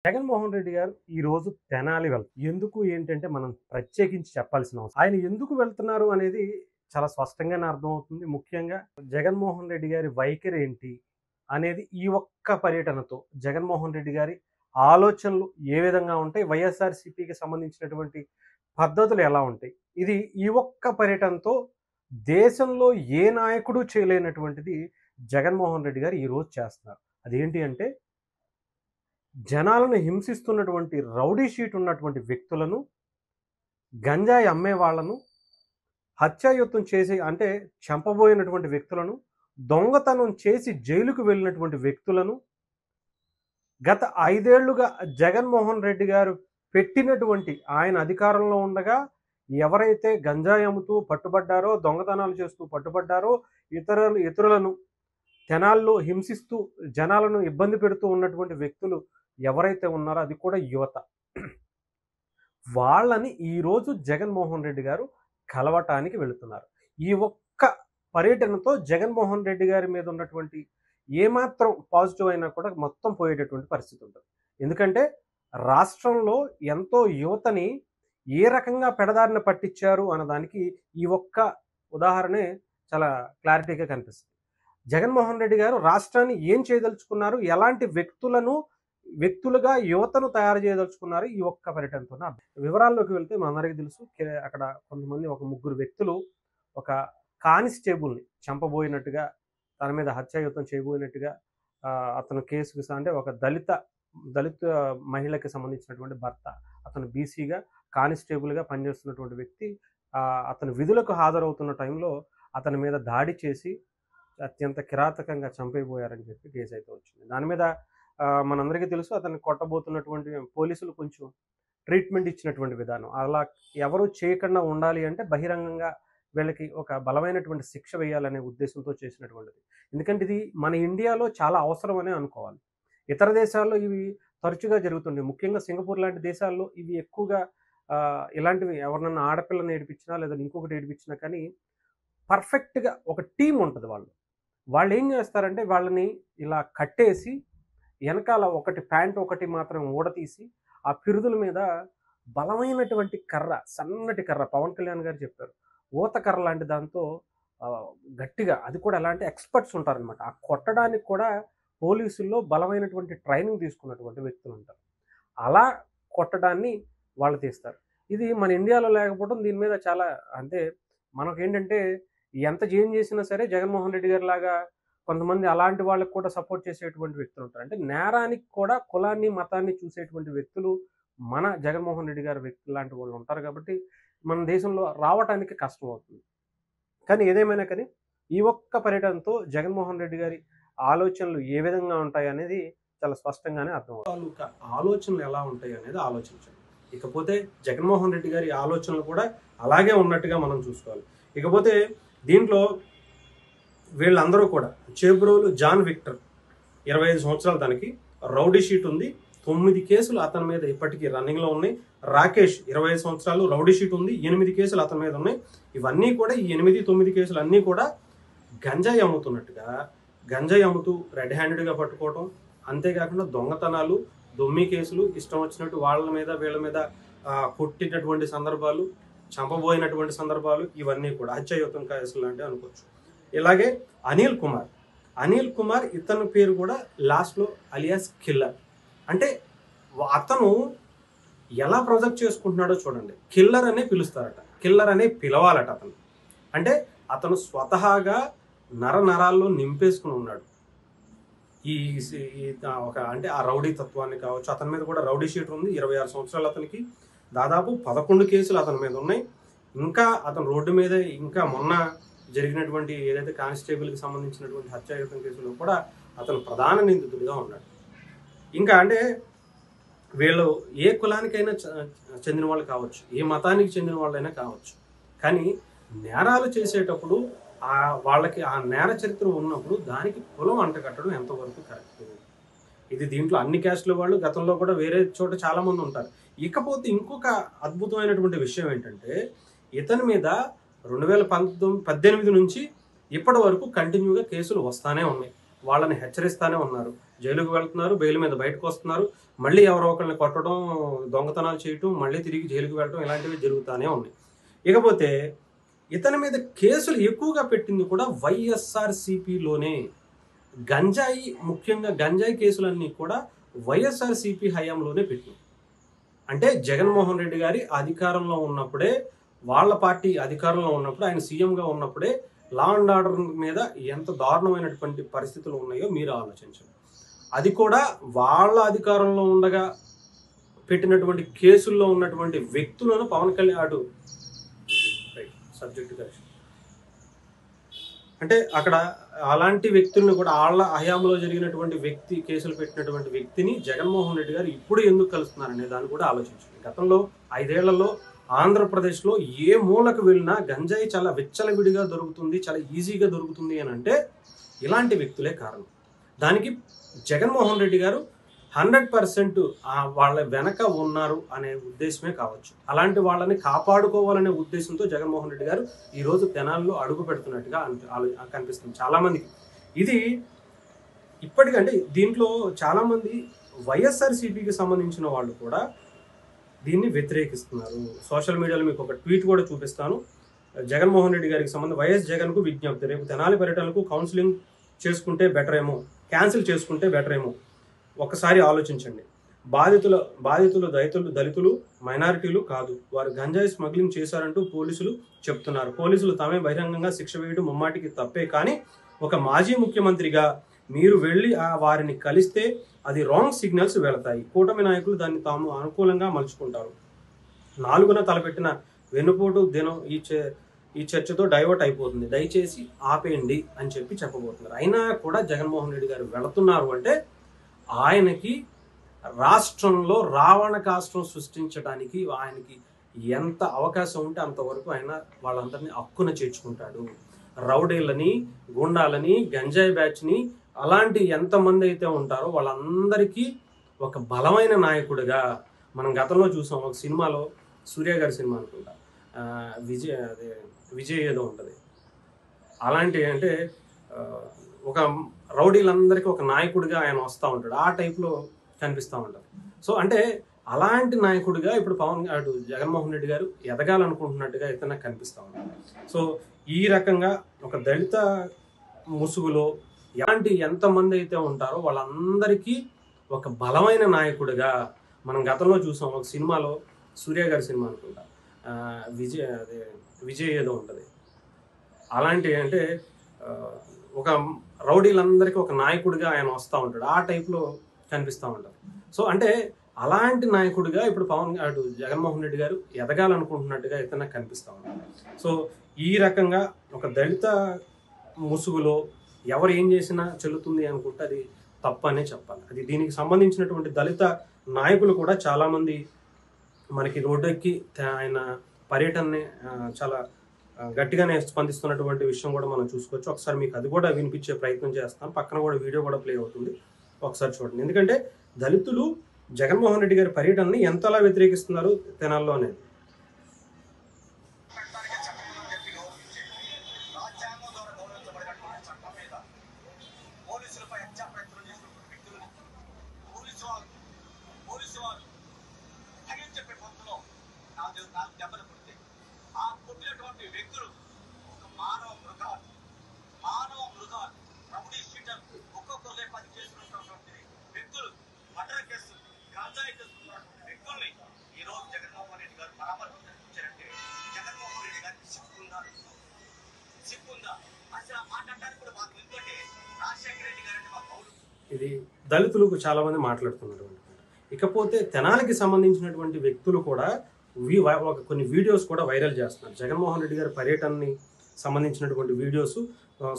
జగన్మోహన్ రెడ్డి గారు ఈ రోజు తెనాలి వెళ్తారు. ఎందుకు ఏంటంటే మనం ప్రత్యేకించి చెప్పాల్సిన అవసరం ఆయన ఎందుకు వెళ్తున్నారు అనేది చాలా స్పష్టంగానే అర్థమవుతుంది. ముఖ్యంగా జగన్మోహన్ రెడ్డి గారి వైఖరి ఏంటి అనేది ఈ ఒక్క పర్యటనతో జగన్మోహన్ రెడ్డి గారి ఆలోచనలు ఏ విధంగా ఉంటాయి, వైఎస్ఆర్సీపీకి సంబంధించినటువంటి పద్ధతులు ఎలా ఉంటాయి, ఇది ఈ ఒక్క పర్యటనతో దేశంలో ఏ నాయకుడు చేయలేనటువంటిది జగన్మోహన్ రెడ్డి గారు ఈరోజు చేస్తున్నారు. అదేంటి అంటే జనాలను హింసిస్తున్నటువంటి రౌడీ షీట్ ఉన్నటువంటి వ్యక్తులను, గంజాయి అమ్మే వాళ్ళను, హత్యాయుతం చేసి అంటే చంపబోయినటువంటి వ్యక్తులను, దొంగతనం చేసి జైలుకు వెళ్ళినటువంటి వ్యక్తులను, గత 5 ఏళ్లుగా జగన్మోహన్ రెడ్డి గారు పెట్టినటువంటి ఆయన అధికారంలో ఉండగా ఎవరైతే గంజాయి అమ్ముతూ పట్టుబడ్డారో, దొంగతనాలు చేస్తూ పట్టుబడ్డారో, ఇతరులను తెనాల్లో హింసిస్తూ జనాలను ఇబ్బంది పెడుతూ ఉన్నటువంటి వ్యక్తులు ఎవరైతే ఉన్నారో అది కూడా యువత. వాళ్ళని ఈరోజు జగన్మోహన్ రెడ్డి గారు కలవటానికి వెళుతున్నారు. ఈ ఒక్క పర్యటనతో జగన్మోహన్ రెడ్డి గారి మీద ఉన్నటువంటి ఏమాత్రం పాజిటివ్ అయినా కూడా మొత్తం పోయేటటువంటి పరిస్థితి ఉంటుంది. ఎందుకంటే రాష్ట్రంలో ఎంతో యువతని ఏ రకంగా పెడదారిన పట్టించారు అన్నదానికి ఈ ఒక్క ఉదాహరణే చాలా క్లారిటీగా కనిపిస్తుంది. జగన్మోహన్ రెడ్డి గారు రాష్ట్రాన్ని ఏం చేయదలుచుకున్నారు, ఎలాంటి వ్యక్తులుగా యువతను తయారు చేయదలుచుకున్నారు ఈ ఒక్క పర్యటనతోనే అర్థం. వివరాల్లోకి వెళ్తే మనందరికీ తెలుసు, అక్కడ కొంతమంది ఒక ముగ్గురు వ్యక్తులు ఒక కానిస్టేబుల్ని చంపబోయినట్టుగా, తన మీద హత్యాయుతం చేయబోయినట్టుగా అతను కేసుకు అంటే ఒక దళిత మహిళకి సంబంధించినటువంటి భర్త, అతను బీసీగా కానిస్టేబుల్గా పనిచేస్తున్నటువంటి వ్యక్తి అతను విధులకు హాజరవుతున్న టైంలో అతని మీద దాడి చేసి అత్యంత కిరాతకంగా చంపైపోయారని చెప్పి కేసు అయితే వచ్చింది. దాని మీద మనందరికీ తెలుసు, అతన్ని కొట్టబోతున్నటువంటి పోలీసులు కొంచెం ట్రీట్మెంట్ ఇచ్చినటువంటి విధానం. అలా ఎవరు చేయకుండా ఉండాలి అంటే బహిరంగంగా వీళ్ళకి ఒక బలమైనటువంటి శిక్ష వేయాలనే ఉద్దేశంతో చేసినటువంటిది. ఎందుకంటే ఇది మన ఇండియాలో చాలా అవసరమనే అనుకోవాలి. ఇతర దేశాల్లో ఇవి తరచుగా జరుగుతుండే, ముఖ్యంగా సింగపూర్ లాంటి దేశాల్లో ఇవి ఎక్కువగా ఇలాంటివి ఎవరినన్నా ఆడపిల్లని ఏడిపించినా లేదా ఇంకొకటి ఏడిపించినా కానీ పర్ఫెక్ట్గా ఒక టీం ఉంటుంది. వాళ్ళు ఏం చేస్తారంటే వాళ్ళని ఇలా కట్టేసి వెనకాల ఒకటి ప్యాంట్ ఒకటి మాత్రం ఊడతీసి ఆ పిరుదుల మీద బలమైనటువంటి కర్ర, సన్నటి కర్ర, పవన్ కళ్యాణ్ గారు చెప్పారు, ఊత కర్ర లాంటి దాంతో గట్టిగా, అది కూడా ఎలాంటి ఎక్స్పర్ట్స్ ఉంటారనమాట. ఆ కొట్టడానికి కూడా పోలీసుల్లో బలమైనటువంటి ట్రైనింగ్ తీసుకున్నటువంటి వ్యక్తులు ఉంటారు. అలా కొట్టడాన్ని వాళ్ళు తీస్తారు. ఇది మన ఇండియాలో లేకపోవడం దీని మీద చాలా, అంటే మనకేంటంటే ఎంత చేంజ్ చేసినా సరే జగన్మోహన్ రెడ్డి గారి లాగా కొంతమంది అలాంటి వాళ్ళకి కూడా సపోర్ట్ చేసేటువంటి వ్యక్తులు ఉంటారు. అంటే నేరానికి కూడా కులాన్ని మతాన్ని చూసేటువంటి వ్యక్తులు మన జగన్మోహన్ రెడ్డి గారి వ్యక్తులు లాంటి వాళ్ళు ఉంటారు. కాబట్టి మన దేశంలో రావటానికి కష్టం అవుతుంది. కానీ ఏదేమైనా కానీ ఈ ఒక్క పర్యటనతో జగన్మోహన్ రెడ్డి గారి ఆలోచనలు ఏ విధంగా ఉంటాయి అనేది చాలా స్పష్టంగానే అర్థమవుతుంది. ఆలోచనలు ఎలా ఉంటాయి అనేది ఆలోచించండి. ఇకపోతే జగన్మోహన్ రెడ్డి గారి ఆలోచనలు కూడా అలాగే ఉన్నట్టుగా మనం చూసుకోవాలి. ఇకపోతే దీంట్లో వీళ్ళందరూ కూడా చేబ్రోలు జాన్ విక్టర్ 25 సంవత్సరాలు, తనకి రౌడీ షీట్ ఉంది, 9 కేసులు అతని మీద ఇప్పటికీ రన్నింగ్లో ఉన్నాయి. రాకేష్ 25 సంవత్సరాలు, రౌడీ షీట్ ఉంది, 8 కేసులు అతని మీద ఉన్నాయి. ఇవన్నీ కూడా ఈ 8, 9 కేసులు అన్నీ కూడా గంజాయి అమ్ముతున్నట్టుగా, గంజాయి అమ్ముతూ రెడ్ హ్యాండెడ్గా పట్టుకోవటం, అంతేకాకుండా దొంగతనాలు, దొమ్మి కేసులు, ఇష్టం వచ్చినట్టు వాళ్ళ మీద వీళ్ళ మీద కొట్టినటువంటి సందర్భాలు, చంపబోయినటువంటి సందర్భాలు, ఇవన్నీ కూడా హత్యాయుతం కేసులు లాంటివి అనుకోవచ్చు. ఇలాగే అనిల్ కుమార్ ఇతని పేరు కూడా లాస్ట్లో అలియాస్ కిల్లర్. అంటే అతను ఎలా ప్రొజెక్ట్ చేసుకుంటున్నాడో చూడండి. కిల్లర్ అనే పిలుస్తారట, కిల్లర్ అనే పిలవాలట అతను. అంటే అతను స్వతహాగా నరాల్లో నింపేసుకుని ఉన్నాడు ఈ ఒక, అంటే ఆ రౌడీ తత్వాన్ని కావచ్చు. అతని మీద కూడా రౌడీ షీట్ ఉంది, 26 సంవత్సరాలు అతనికి, దాదాపు 11 కేసులు అతని మీద ఉన్నాయి. ఇంకా అతను రోడ్డు మీద ఇంకా మొన్న జరిగినటువంటి ఏదైతే కానిస్టేబుల్కి సంబంధించినటువంటి హత్యాయుతం కేసులో కూడా అతను ప్రధాన నిందితుడిగా ఉన్నాడు. ఇంకా అంటే వీళ్ళు ఏ కులానికైనా చెందిన వాళ్ళు కావచ్చు, ఏ మతానికి చెందిన వాళ్ళైనా కావచ్చు, కానీ నేరాలు చేసేటప్పుడు వాళ్ళకి ఆ నేర చరిత్ర ఉన్నప్పుడు దానికి కులం అంటగట్టడం ఎంతవరకు కరెక్ట్? ఇది దీంట్లో అన్ని క్యాస్ట్ల వాళ్ళు గతంలో కూడా వేరే చోట చాలామంది ఉంటారు. ఇకపోతే ఇంకొక అద్భుతమైనటువంటి విషయం ఏంటంటే, ఇతని మీద 2018 నుంచి ఇప్పటి వరకు కంటిన్యూగా కేసులు వస్తానే ఉన్నాయి. వాళ్ళని హెచ్చరిస్తానే ఉన్నారు. జైలుకు వెళ్తున్నారు, బెయిల్ మీద బయటకు వస్తున్నారు. మళ్ళీ ఎవరో ఒకరిని కొట్టడం, దొంగతనాలు చేయటం, మళ్ళీ తిరిగి జైలుకి వెళ్ళడం ఇలాంటివి జరుగుతూనే ఉన్నాయి. ఇకపోతే ఇతని మీద కేసులు ఎక్కువగా పెట్టింది కూడా వైఎస్ఆర్‌సీపీలోనే. గంజాయి, ముఖ్యంగా గంజాయి కేసులన్నీ కూడా వైఎస్ఆర్‌సీపీ హయాంలోనే పెట్టింది. అంటే జగన్మోహన్ రెడ్డి గారి అధికారంలో ఉన్నప్పుడే, వాళ్ళ పార్టీ అధికారంలో ఉన్నప్పుడు, ఆయన సీఎంగా ఉన్నప్పుడే లా అండ్ ఆర్డర్ మీద ఎంత దారుణమైనటువంటి పరిస్థితులు ఉన్నాయో మీరు ఆలోచించండి. అది కూడా వాళ్ళ అధికారంలో ఉండగా పెట్టినటువంటి కేసుల్లో ఉన్నటువంటి వ్యక్తులను పవన్ కళ్యాణ్ అటు సబ్జెక్ట్ కరెక్షన్ అంటే అక్కడ అలాంటి వ్యక్తులను కూడా వాళ్ళ హయాంలో జరిగినటువంటి వ్యక్తి కేసులు పెట్టినటువంటి వ్యక్తిని జగన్మోహన్ రెడ్డి గారు ఇప్పుడు ఎందుకు కలుస్తున్నారనే దాన్ని కూడా ఆలోచించండి. గతంలో 5 ఏళ్లలో ఆంధ్రప్రదేశ్లో ఏ మూలకు వెళ్ళినా గంజాయి చాలా విచ్చలవిడిగా దొరుకుతుంది, చాలా ఈజీగా దొరుకుతుంది అని అంటే ఇలాంటి వ్యక్తులే కారణం. దానికి జగన్మోహన్ రెడ్డి గారు 100% వాళ్ళ వెనక ఉన్నారు అనే ఉద్దేశమే కావచ్చు. అలాంటి వాళ్ళని కాపాడుకోవాలనే ఉద్దేశంతో జగన్మోహన్ రెడ్డి గారు ఈరోజు తెనాల్లో అడుగు పెడుతున్నట్టుగా కనిపిస్తుంది చాలామందికి. ఇది ఇప్పటికంటే దీంట్లో చాలామంది వైఎస్ఆర్‌సీపీకి సంబంధించిన వాళ్ళు కూడా దీన్ని వ్యతిరేకిస్తున్నారు. సోషల్ మీడియాలో మీకు ఒక ట్వీట్ కూడా చూపిస్తాను. జగన్మోహన్ రెడ్డి గారికి సంబంధించి వైఎస్ జగన్కు విజ్ఞప్తి, రేపు తెనాలి పర్యటనకు కౌన్సిలింగ్ చేసుకుంటే బెటర్ ఏమో, క్యాన్సిల్ చేసుకుంటే బెటర్ ఏమో, ఒక్కసారి ఆలోచించండి. బాధితులు దళితులు మైనారిటీలు కాదు, వారు గంజాయి స్మగ్లింగ్ చేశారంటూ పోలీసులు చెప్తున్నారు. పోలీసులు తామే బహిరంగంగా శిక్ష వేయడం ముమ్మాటికి తప్పే, కానీ ఒక మాజీ ముఖ్యమంత్రిగా మీరు వెళ్ళి వారిని కలిస్తే అది రాంగ్ సిగ్నల్స్ వెళతాయి. కూటమి నాయకులు దాన్ని తాము అనుకూలంగా మలుచుకుంటారు. 4న తలపెట్టిన వెన్నుపోటు దినం ఈ చర్చతో డైవర్ట్ అయిపోతుంది, దయచేసి ఆపేయండి అని చెప్పబోతున్నారు. అయినా కూడా జగన్మోహన్ రెడ్డి గారు వెళుతున్నారు అంటే ఆయనకి రాష్ట్రంలో రావణ కాష్టం సృష్టించడానికి ఆయనకి ఎంత అవకాశం ఉంటే అంతవరకు ఆయన వాళ్ళందరినీ హక్కున చేర్చుకుంటాడు. రౌడీలని, గుండాలని, గంజాయి బ్యాచ్ని, అలాంటి ఎంతమంది అయితే ఉంటారో వాళ్ళందరికీ ఒక బలమైన నాయకుడిగా మనం గతంలో చూసాం. ఒక సినిమాలో, సూర్య గారి సినిమా అనుకుంటా, విజయ్ ఏదో ఉంటుంది, అలాంటి అంటే ఒక రౌడీలందరికీ ఒక నాయకుడిగా ఆయన వస్తూ ఉంటాడు. ఆ టైప్లో కనిపిస్తూ ఉంటారు. సో అంటే అలాంటి నాయకుడిగా ఇప్పుడు జగన్మోహన్ రెడ్డి గారు ఎదగాలనుకుంటున్నట్టుగా అయితే నాకు కనిపిస్తూ ఉంటారు. సో ఈ రకంగా ఒక దళిత ముసుగులో ఎంతమంది అయితే ఉంటారో వాళ్ళందరికీ ఒక బలమైన నాయకుడిగా మనం గతంలో చూసాం. ఒక సినిమాలో, సూర్య గారి సినిమా అనుకుంటా, విజయ్ ఏదో ఉంటుంది, అలాంటి అంటే ఒక రౌడీలందరికీ ఒక నాయకుడిగా ఆయన వస్తూ ఉంటాడు. ఆ టైప్లో కనిపిస్తూ ఉంటారు. సో అంటే అలాంటి నాయకుడిగా ఇప్పుడు జగన్మోహన్ రెడ్డి గారు ఎదగాలనుకుంటున్నట్టుగా అయితే నాకు కనిపిస్తూ ఉంటారు. సో ఈ రకంగా ఒక దళిత ముసుగులో ఎవరు ఏం చేసినా చెల్లుతుంది అనుకుంటే అది తప్పనే చెప్పాలి. అది దీనికి సంబంధించినటువంటి దళిత నాయకులు కూడా చాలామంది మనకి రోడ్డెక్కి ఆయన పర్యటనని చాలా గట్టిగానే స్పందిస్తున్నటువంటి విషయం కూడా మనం చూసుకోవచ్చు. ఒకసారి మీకు అది కూడా వినిపించే ప్రయత్నం చేస్తాను. పక్కన కూడా వీడియో కూడా ప్లే అవుతుంది, ఒకసారి చూడండి. ఎందుకంటే దళితులు జగన్మోహన్ రెడ్డి గారి పర్యటనని ఎంతలా వ్యతిరేకిస్తున్నారు తెనాల్లో అనేది. ఇది దళితులకు చాలా మంది మాట్లాడుతున్నారు. ఇకపోతే తెనాలికి సంబంధించినటువంటి వ్యక్తులు కూడా కొన్ని వీడియోస్ కూడా వైరల్ చేస్తున్నారు. జగన్మోహన్ రెడ్డి గారి పర్యటనని సంబంధించినటువంటి వీడియోస్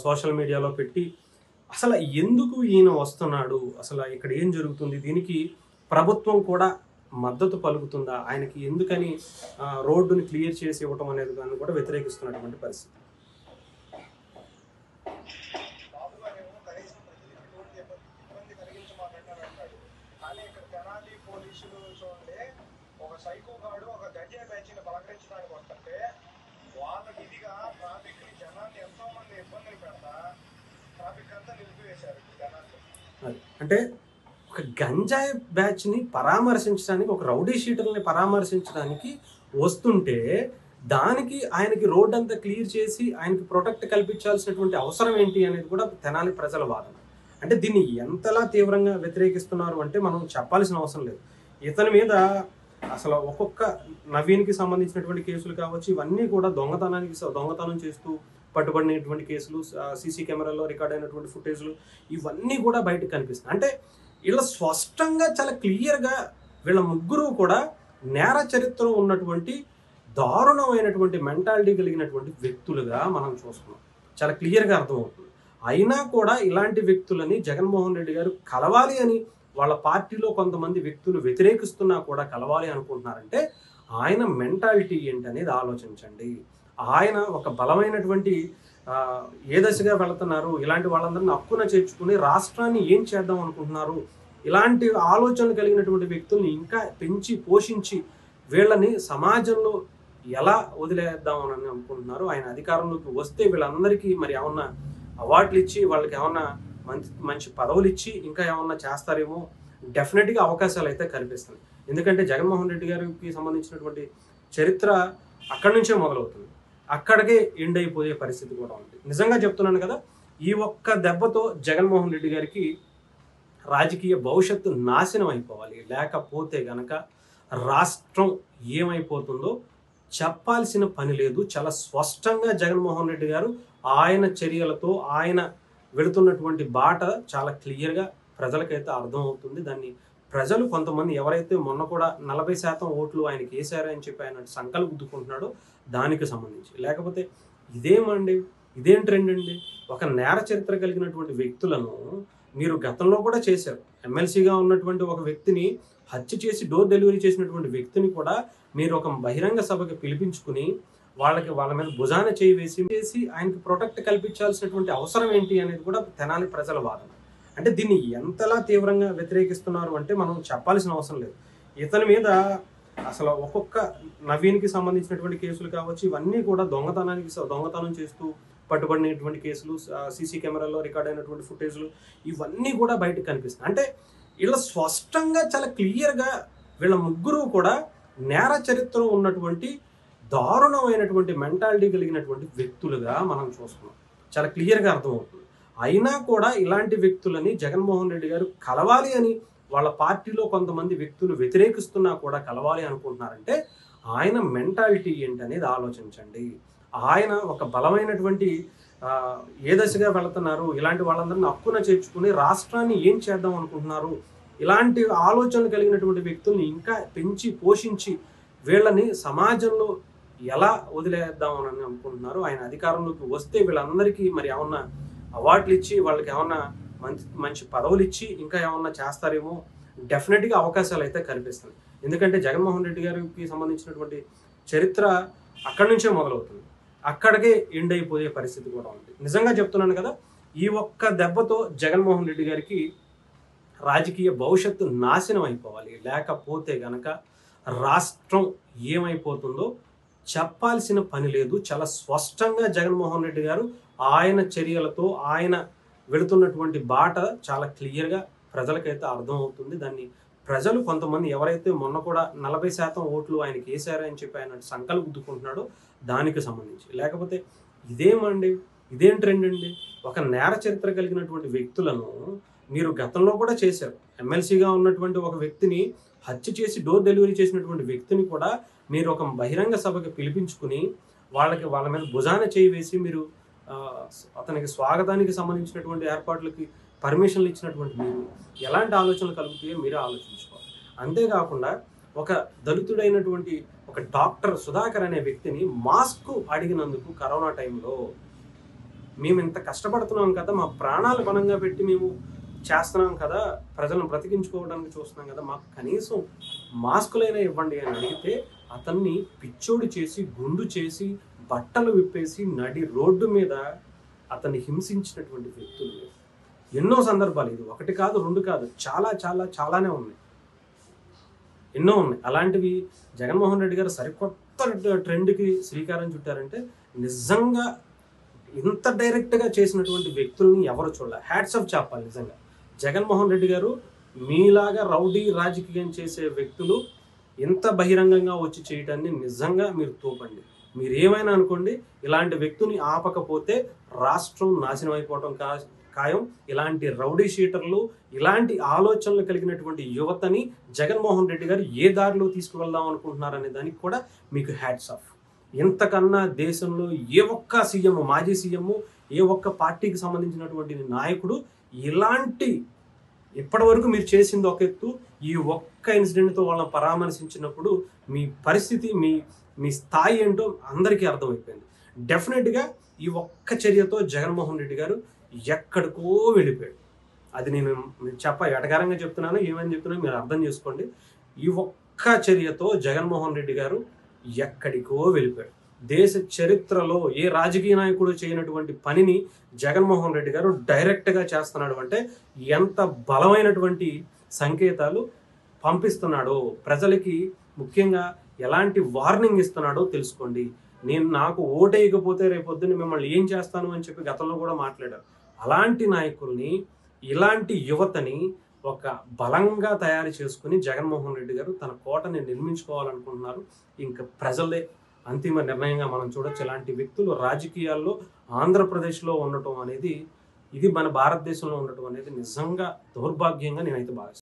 సోషల్ మీడియాలో పెట్టి అసలు ఎందుకు ఈయన వస్తున్నాడు, అసలు ఇక్కడ ఏం జరుగుతుంది, దీనికి ప్రభుత్వం కూడా మద్దతు పలుకుతుందా, ఆయనకి ఎందుకని రోడ్డుని క్లియర్ చేసి ఇవ్వటం అనేది దాన్ని కూడా వ్యతిరేకిస్తున్నటువంటి పరిస్థితి. అంటే ఒక గంజాయి బ్యాచ్‌ని పరామర్శించడానికి, ఒక రౌడీ షీటర్‌ని పరామర్శించడానికి వస్తుంటే, దానికి ఆయనకి రోడ్డంతా క్లియర్ చేసి, ఆయనకి ప్రొటెక్ట్ కల్పించాల్సినటువంటి అవసరం ఏంటి అనేది కూడా తెనాలి ప్రజల వాదన. అంటే దీన్ని ఎంతలా తీవ్రంగా వ్యతిరేకిస్తున్నారు అంటే మనం చెప్పాల్సిన అవసరం లేదు. ఇతని మీద అసలు ఒక్కొక్క నవీన్‌కి సంబంధించినటువంటి కేసులు కావచ్చు, ఇవన్నీ కూడా దొంగతనం చేస్తూ పట్టుబడినటువంటి కేసులు, సీసీ కెమెరాలో రికార్డ్ అయినటువంటి ఫుటేజ్‌లు ఇవన్నీ కూడా బయటకు కనిపిస్తున్నాయి. అంటే ఇలా స్పష్టంగా చాలా క్లియర్‌గా వీళ్ళ ముగ్గురు కూడా నేర చరిత్ర ఉన్నటువంటి దారుణమైనటువంటి మెంటాలిటీ కలిగినటువంటి వ్యక్తులుగా మనం చూస్తున్నాం. చాలా క్లియర్‌గా అర్థమవుతుంది. అయినా కూడా ఇలాంటి వ్యక్తులని జగన్మోహన్ రెడ్డి గారు కలవాలి అని వాళ్ళ పార్టీలో కొంతమంది వ్యక్తులు వ్యతిరేకిస్తున్నా కూడా కలవాలి అనుకుంటున్నారంటే ఆయన మెంటాలిటీ ఏంటనేది ఆలోచించండి. ఆయన ఒక బలమైనటువంటి ఏ దశగా వెళుతున్నారు, ఇలాంటి వాళ్ళందరినీ హక్కున చేర్చుకుని రాష్ట్రాన్ని ఏం చేద్దాం అనుకుంటున్నారు, ఇలాంటి ఆలోచనలు కలిగినటువంటి వ్యక్తుల్ని ఇంకా పెంచి పోషించి వీళ్ళని సమాజంలో ఎలా వదిలేద్దామని అనుకుంటున్నారు. ఆయన అధికారంలోకి వస్తే వీళ్ళందరికీ మరి ఏమన్నా అవార్డులు ఇచ్చి, వాళ్ళకి ఏమన్నా మంచి పదవులు ఇచ్చి ఇంకా ఏమన్నా చేస్తారేమో. డెఫినెట్గా అవకాశాలు అయితే కనిపిస్తున్నాయి. ఎందుకంటే జగన్మోహన్ రెడ్డి గారికి సంబంధించినటువంటి చరిత్ర అక్కడి నుంచే మొదలవుతుంది, అక్కడికే ఎండ్ అయిపోయే పరిస్థితి కూడా ఉంది. నిజంగా చెప్తున్నాను కదా, ఈ ఒక్క దెబ్బతో జగన్మోహన్ రెడ్డి గారికి రాజకీయ భవిష్యత్తు నాశనం అయిపోవాలి. లేకపోతే గనక రాష్ట్రం ఏమైపోతుందో చెప్పాల్సిన పని లేదు. చాలా స్పష్టంగా జగన్మోహన్ రెడ్డి గారు ఆయన చర్యలతో ఆయన వెళుతున్నటువంటి బాట చాలా క్లియర్గా ప్రజలకైతే అర్థమవుతుంది. దాన్ని ప్రజలు కొంతమంది ఎవరైతే మొన్న కూడా 40% ఓట్లు ఆయనకి వేశారని చెప్పి ఆయన సంకలు గుద్దుకుంటున్నాడో దానికి సంబంధించి, లేకపోతే ఇదేం ట్రెండ్ అండి. ఒక నేర చరిత్ర కలిగినటువంటి వ్యక్తులను మీరు గతంలో కూడా చేశారు. ఎమ్మెల్సీగా ఉన్నటువంటి ఒక వ్యక్తిని హత్య చేసి డోర్ డెలివరీ చేసినటువంటి వ్యక్తిని కూడా మీరు ఒక బహిరంగ సభకి పిలిపించుకుని వాళ్ళ మీద భుజాన చేయి వేసి ఆయనకి ప్రొటెక్ట్ కల్పించాల్సినటువంటి అవసరం ఏంటి అనేది కూడా తెనాలి ప్రజల వాదన. అంటే దీన్ని ఎంతలా తీవ్రంగా వ్యతిరేకిస్తున్నారు అంటే మనం చెప్పాల్సిన అవసరం లేదు. ఇతని మీద అసలు ఒక్కొక్క నవీన్‌కి సంబంధించినటువంటి కేసులు కావచ్చు, ఇవన్నీ కూడా దొంగతనం చేస్తూ పట్టుబడినటువంటి కేసులు, సీసీ కెమెరాలో రికార్డ్ అయినటువంటి ఫుటేజ్‌లు ఇవన్నీ కూడా బయటకు కనిపిస్తున్నాయి. అంటే ఇలా స్పష్టంగా చాలా క్లియర్‌గా వీళ్ళ ముగ్గురు కూడా నేర చరిత్ర ఉన్నటువంటి దారుణమైనటువంటి మెంటాలిటీ కలిగినటువంటి వ్యక్తులుగా మనం చూస్తున్నాం. చాలా క్లియర్‌గా అర్థమవుతుంది. అయినా కూడా ఇలాంటి వ్యక్తులని జగన్మోహన్ రెడ్డి గారు కలవాలి అని వాళ్ళ పార్టీలో కొంతమంది వ్యక్తులు వ్యతిరేకిస్తున్నా కూడా కలవాలి అనుకుంటున్నారంటే ఆయన మెంటాలిటీ ఏంటనేది ఆలోచించండి. ఆయన ఒక బలమైనటువంటి ఏ దశగా వెళుతున్నారు, ఇలాంటి వాళ్ళందరినీ హక్కున చేర్చుకుని రాష్ట్రాన్ని ఏం చేద్దాం అనుకుంటున్నారు, ఇలాంటి ఆలోచనలు కలిగినటువంటి వ్యక్తుల్ని ఇంకా పెంచి పోషించి వీళ్ళని సమాజంలో ఎలా వదిలేద్దామని అనుకుంటున్నారు. ఆయన అధికారంలోకి వస్తే వీళ్ళందరికీ మరి ఏమన్నా అవార్డులు ఇచ్చి, వాళ్ళకి ఏమన్నా మంచి పదవులు ఇచ్చి ఇంకా ఏమన్నా చేస్తారేమో. డెఫినెట్గా అవకాశాలు అయితే కనిపిస్తున్నాయి. ఎందుకంటే జగన్మోహన్ రెడ్డి గారికి సంబంధించినటువంటి చరిత్ర అక్కడి నుంచే మొదలవుతుంది, అక్కడికే ఎండ్ అయిపోయే పరిస్థితి కూడా ఉంది. నిజంగా చెప్తున్నాను కదా, ఈ ఒక్క దెబ్బతో జగన్మోహన్ రెడ్డి గారికి రాజకీయ భవిష్యత్తు నాశనం అయిపోవాలి. లేకపోతే గనక రాష్ట్రం ఏమైపోతుందో చెప్పాల్సిన పని లేదు. చాలా స్పష్టంగా జగన్మోహన్ రెడ్డి గారు ఆయన చర్యలతో ఆయన వెళుతున్నటువంటి బాట చాలా క్లియర్గా ప్రజలకైతే అర్థమవుతుంది. దాన్ని ప్రజలు కొంతమంది ఎవరైతే మొన్న కూడా 40% ఓట్లు ఆయనకి వేశారని చెప్పి ఆయన సంకలు గుద్దుకుంటున్నాడో దానికి సంబంధించి, లేకపోతే ఇదేం ట్రెండ్ అండి. ఒక నేర చరిత్ర కలిగినటువంటి వ్యక్తులను మీరు గతంలో కూడా చేశారు. ఎమ్మెల్సీగా ఉన్నటువంటి ఒక వ్యక్తిని హత్య చేసి డోర్ డెలివరీ చేసినటువంటి వ్యక్తిని కూడా మీరు ఒక బహిరంగ సభకి పిలిపించుకుని వాళ్ళ మీద భుజాన చేయి వేసి మీరు అతనికి స్వాగతానికి సంబంధించినటువంటి ఏర్పాట్లకి పర్మిషన్లు ఇచ్చినటువంటి మీరు ఎలాంటి ఆలోచనలు కలుగుతాయో మీరే ఆలోచించుకోవాలి. అంతేకాకుండా ఒక దళితుడైనటువంటి ఒక డాక్టర్ సుధాకర్ అనే వ్యక్తిని మాస్క్ అడిగినందుకు కరోనా టైంలో మేము ఇంత కష్టపడుతున్నాం కదా, మా ప్రాణాలు పణంగా పెట్టి మేము చేస్తున్నాం కదా, ప్రజలను బ్రతికించుకోవడానికి చూస్తున్నాం కదా, మాకు కనీసం మాస్కులైనా ఇవ్వండి అని అడిగితే అతన్ని పిచ్చోడి చేసి, గుండు చేసి, బట్టలు విప్పేసి నడి రోడ్డు మీద అతన్ని హింసించినటువంటి వ్యక్తులు ఎన్నో సందర్భాలు. ఇది ఒకటి కాదు, రెండు కాదు, చాలానే ఉన్నాయి, ఎన్నో ఉన్నాయి. అలాంటివి జగన్మోహన్ రెడ్డి గారు సరికొత్త ట్రెండ్కి శ్రీకారం చుట్టారంటే నిజంగా ఇంత డైరెక్ట్గా చేసినటువంటి వ్యక్తుల్ని ఎవరు చూడాలి. హ్యాట్స్ ఆఫ్ చెప్పాలి. నిజంగా జగన్మోహన్ రెడ్డి గారు మీలాగా రౌడీ రాజకీయం చేసే వ్యక్తులు ఇంత బహిరంగంగా వచ్చి చేయటాన్ని నిజంగా మీరు తోపండి. మీరేమైనా అనుకోండి, ఇలాంటి వ్యక్తిని ఆపకపోతే రాష్ట్రం నాశనం అయిపోవటం ఖాయం. ఇలాంటి రౌడీ షీటర్లు, ఇలాంటి ఆలోచనలు కలిగినటువంటి యువతని జగన్మోహన్ రెడ్డి గారు ఏ దారిలో తీసుకువెళ్దాం అనుకుంటున్నారనే దానికి కూడా మీకు హ్యాట్స్ ఆఫ్. ఇంతకన్నా దేశంలో ఏ ఒక్క సీఎం, మాజీ సీఎం, ఏ ఒక్క పార్టీకి సంబంధించినటువంటి నాయకుడు ఇలాంటి ఇప్పటి వరకు మీరు చేసింది ఒక ఎత్తు, ఈ ఒక్క ఇన్సిడెంట్తో వాళ్ళని పరామర్శించినప్పుడు మీ పరిస్థితి, మీ స్థాయి ఏంటో అందరికీ అర్థమైపోయింది. డెఫినెట్గా ఈ ఒక్క చర్యతో జగన్మోహన్ రెడ్డి గారు ఎక్కడికో వెళ్ళిపోయాడు. అది నేను ఎటకారంగా చెప్తున్నాను, ఏమని చెప్తున్నాను మీరు అర్థం చేసుకోండి. ఈ ఒక్క చర్యతో జగన్మోహన్ రెడ్డి గారు ఎక్కడికో వెళ్ళిపోయాడు. దేశ చరిత్రలో ఏ రాజకీయ నాయకుడు చేయనటువంటి పనిని జగన్మోహన్ రెడ్డి గారు డైరెక్ట్గా చేస్తున్నాడు అంటే ఎంత బలమైనటువంటి సంకేతాలు పంపిస్తున్నాడో, ప్రజలకి ముఖ్యంగా ఎలాంటి వార్నింగ్ ఇస్తున్నాడో తెలుసుకోండి. నాకు ఓటేయకపోతే రేపొద్దున మిమ్మల్ని ఏం చేస్తాను అని చెప్పి గతంలో కూడా మాట్లాడారు. అలాంటి నాయకుల్ని, ఇలాంటి యువతని ఒక బలంగా తయారు చేసుకుని జగన్మోహన్ రెడ్డి గారు తన కోటని నిర్మించుకోవాలనుకుంటున్నారు. ఇంకా ప్రజలే అంతిమ నిర్ణయంగా మనం చూడొచ్చు. ఇలాంటి వ్యక్తులు రాజకీయాల్లో ఆంధ్రప్రదేశ్లో ఉండటం అనేది, ఇది మన భారతదేశంలో ఉండటం అనేది నిజంగా దౌర్భాగ్యంగా నేనైతే భావిస్తున్నాను.